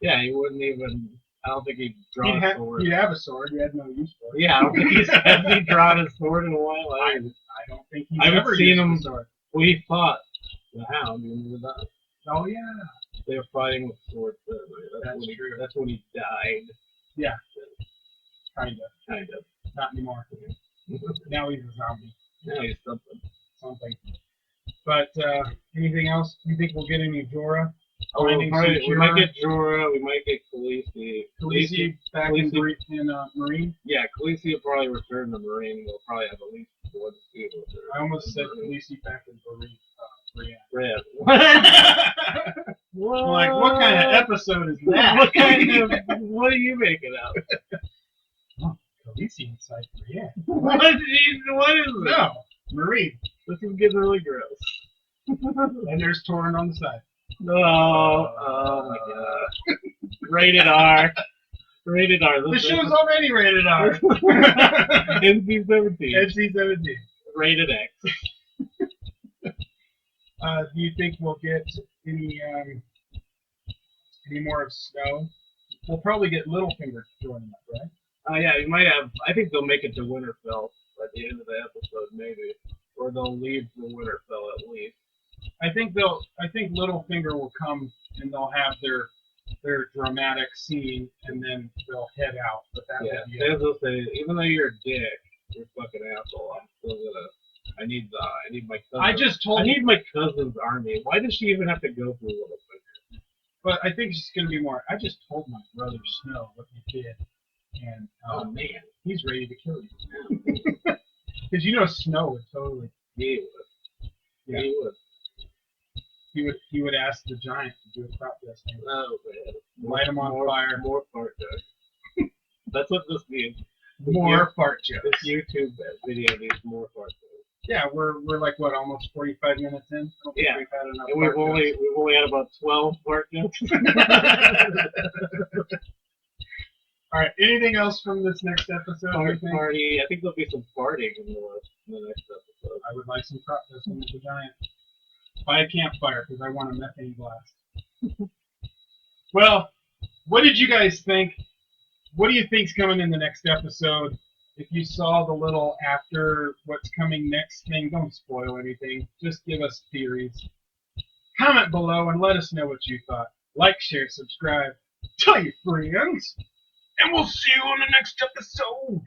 [SPEAKER 2] Yeah, he wouldn't even. I don't think he'd draw a sword.
[SPEAKER 1] He'd have a sword. He had no use for it.
[SPEAKER 2] Yeah, I don't think he's drawn his sword in a while.
[SPEAKER 1] I don't think he's
[SPEAKER 2] I haven't
[SPEAKER 1] ever
[SPEAKER 2] seen
[SPEAKER 1] used
[SPEAKER 2] him.
[SPEAKER 1] a sword.
[SPEAKER 2] Well, he fought the Hound in the dog.
[SPEAKER 1] Oh yeah,
[SPEAKER 2] They were fighting with swords.
[SPEAKER 1] That's true.
[SPEAKER 2] That's when he died.
[SPEAKER 1] Yeah, kind of. Not anymore. Now he's a zombie.
[SPEAKER 2] Now he's something.
[SPEAKER 1] But anything else? You think we'll get any Jorah?
[SPEAKER 2] Oh, we might get Jorah. We might get Khaleesi.
[SPEAKER 1] Khaleesi back in Marine?
[SPEAKER 2] Yeah, Khaleesi will probably return to Marine. We'll probably have at least one season with her.
[SPEAKER 1] I almost said Khaleesi back in
[SPEAKER 2] Red.
[SPEAKER 1] What? Like, what kind of episode is that?
[SPEAKER 2] What are you making up?
[SPEAKER 1] Oh, Khaleesi inside Brienne.
[SPEAKER 2] What is it?
[SPEAKER 1] No, Marine.
[SPEAKER 2] This is getting really gross.
[SPEAKER 1] And there's Torrent on the side.
[SPEAKER 2] Oh my god. Rated R. Rated R.
[SPEAKER 1] The show's already rated R.
[SPEAKER 2] NC-17.
[SPEAKER 1] NC-17.
[SPEAKER 2] Rated X.
[SPEAKER 1] Do you think we'll get any more of Snow? We'll probably get Littlefinger joining up, right?
[SPEAKER 2] Yeah, you might have. I think they'll make it to Winterfell at the end of the episode, maybe, or they'll leave for Winterfell at least.
[SPEAKER 1] I think Littlefinger will come and they'll have their dramatic scene and then they'll head out. But that will be it.
[SPEAKER 2] They'll say, even though you're a dick, you're a fucking asshole. I'm still gonna. I need my cousin. I need my cousin's army. Why does she even have to go through Littlefinger?
[SPEAKER 1] But I think she's gonna be more. I just told my brother Snow what you did, and
[SPEAKER 2] oh man,
[SPEAKER 1] he's ready to kill you. Because Snow would totally.
[SPEAKER 2] He would. Yeah.
[SPEAKER 1] He would ask the giant to do a crop dusting.
[SPEAKER 2] Oh man.
[SPEAKER 1] Light him on fire.
[SPEAKER 2] More fart jokes. That's what this means.
[SPEAKER 1] More fart jokes.
[SPEAKER 2] This YouTube video needs more fart jokes.
[SPEAKER 1] Yeah, we're like what, almost 45 minutes in?
[SPEAKER 2] Yeah.
[SPEAKER 1] We've had enough.
[SPEAKER 2] And we've only had about 12 fart jokes.
[SPEAKER 1] All right. Anything else from this next episode?
[SPEAKER 2] Party. I think there'll be some farting in the next episode.
[SPEAKER 1] I would like some crop dusting with the giant. By a campfire, because I want a methane blast. Well, what did you guys think? What do you think's coming in the next episode? If you saw the little after what's coming next thing, don't spoil anything. Just give us theories. Comment below and let us know what you thought. Like, share, subscribe. Tell your friends. And we'll see you on the next episode.